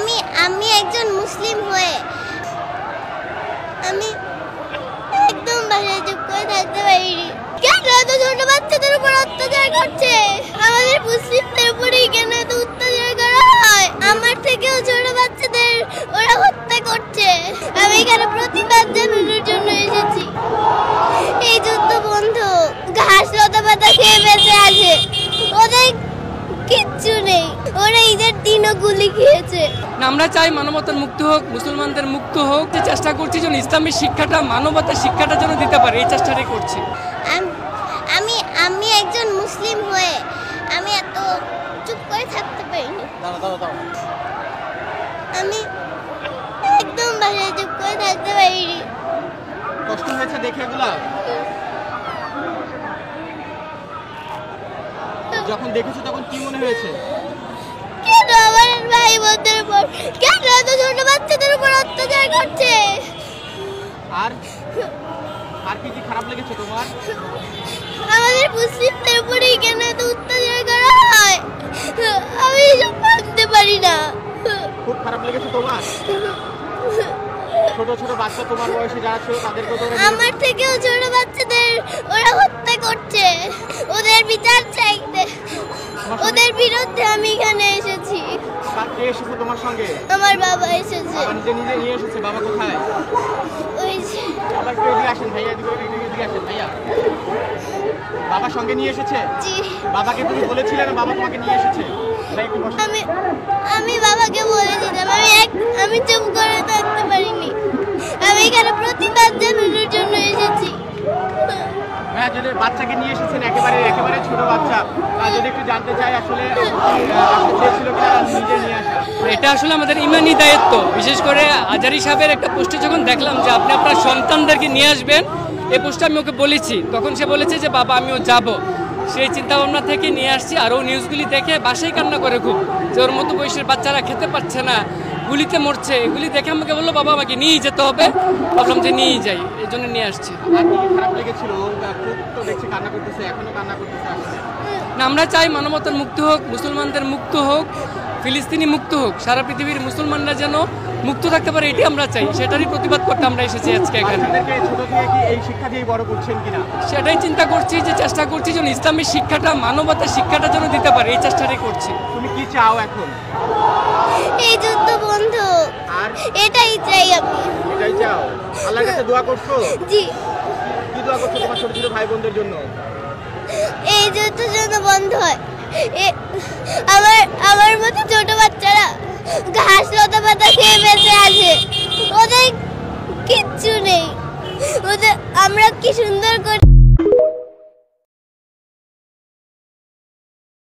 আমি আমি একজন মুসলিম হয়ে আমি একদম বাসায় চুপ করে থাকতে পারিনি। কেন এত ছোট বাচ্চাদের উপর অত্যাচার করছে? আমাদের মুসলিমদের উপরেই কেন এত অত্যাচার করা হয়? আমার থেকেও ছোট বাচ্চাদের ওরা হত্যা করছে। আমি এখানে প্রতিবাদ জানানোর জন্য এসেছি। এই যুদ্ধ বন্ধ, ঘাস লতা পাতা খেয়ে বেঁচে আছে, ওদের কিচ্ছু নেই, ওরা ঈদের দিনও গুলি খেয়েছে। আমরা চাই মানবতার মুক্ত হোক, মুসলমানদের মুক্ত হোক। যে চেষ্টা করছি যেন ইসলামের শিক্ষাটা, মানবতার শিক্ষাটা যেন দিতে পারে, এই চেষ্টাটাই করছি। আমি একজন মুসলিম হয়ে আমি এত চুপ করে থাকতে পারিনি। আমি একদম বাসায় চুপ করে থাকতে পারিনি। কষ্ট হয়েছে দেখে এগুলা? যখন দেখেছো তখন কি মনে হয়েছে? কেন আমার ভাই বোনদের উপর, কেন এত ছোট বাচ্চাদের উপর অত্যাচার করছে? আর আর কি কি খারাপ লেগেছে তোমার? আমাদের মুসলিমদের উপরেই কেন এত অত্যাচার করা হয়? আমি এসব মানতে পারি না। খুব খারাপ লেগেছে তোমার? ছোট ছোট বাচ্চা তোমার বয়সে যারা ছিল তাদেরকে তো আমার থেকেও ছোট বাচ্চাদের ওরা হত্যা করছে, ওদের বিচার চাইতে, ওদের বিরুদ্ধে আমি এখানে এসেছি। কে এসেছে তোমার সঙ্গে? আমার বাবা এসেছে। বাবা নিজে নিজে নিয়ে এসেছে? বাবা কোথায়? ওই যে বাবা একটু এদিকে আসেন ভাইয়া, এদিকে আসেন ভাইয়া। বাবা সঙ্গে নিয়ে এসেছে? জি। বাবাকে তুমি বলেছিলে না বাবা তোমাকে নিয়ে এসেছে? ভাই একটু বসো। আমি বাবাকে বলেছিলাম, আমি চুপ করে থাকতে পারিনি। আমি এখানে প্রতিবাদ জানানোর জন্য এসেছি। হ্যাঁ, যদি বাচ্চাকে নিয়ে এসেছেন, একেবারে ছোট বাচ্চা, যদি একটু জানতে চাই আসলে চেয়েছিল কিনা নিজে নিয়ে আসা? এটা আসলে আমাদের ইমানি দায়িত্ব। বিশেষ করে আজারি সাহেবের একটা পোস্টে যখন দেখলাম যে আপনি আপনার সন্তানদেরকে নিয়ে আসবেন, এই পোস্টটা আমি ওকে বলেছি, তখন সে বলেছে যে বাবা আমিও যাব। সেই চিন্তা ভাবনা থেকে নিয়ে আসছি। আর ও নিউজগুলি দেখে বাসায় কান্না করে খুব, যে ওর মতো বয়সের বাচ্চারা খেতে পারছে না, গুলিতে মরছে। এগুলি দেখে আমাকে বললো বাবা আমাকে নিয়েই যেতে হবে। ভাবলাম যে নিয়েই যাই, এই জন্য নিয়ে আসছি। আর কি খারাপ লেগেছিল? খুব তো দেখছি কান্না করতেছে, এখনো কান্না করতেছে আসলে। না, আমরা চাই মানবতার মুক্ত হোক, মুসলমানদের মুক্ত হোক, ফিলিস্তিনি মুক্ত হোক, সারা পৃথিবীর মুসলমানরা যেন মুক্ত থাকতে পারে, এটি আমরা চাই। সেটারই প্রতিবাদ করতে আমরা এসেছি আজকে এখানে। ছোট থেকে কি এই শিক্ষা দিয়ে বড় করছেন কিনা সেটাই চিন্তা করছি, যে চেষ্টা করছি যেন ইসলামের শিক্ষাটা, মানবতার শিক্ষাটা যেন দিতে পারে, এই চেষ্টাটাই করছি। তুমি কি চাও এখন? এই যুদ্ধ বন্ধ, আর এটাই চাই আমি। এটাই চাও? আল্লাহর কাছে দোয়া করছো? জি। কি দোয়া করছো তোমার ছোট ছোট ভাই বোনদের জন্য? এই যুদ্ধ যেন বন্ধ হয়। আমার মতো ছোট বাচ্চারা ঘাস লতা পাতা খেয়ে বেঁচে আছে, ওদের কিচ্ছু নেই, ওদের আমরা কি সুন্দর করে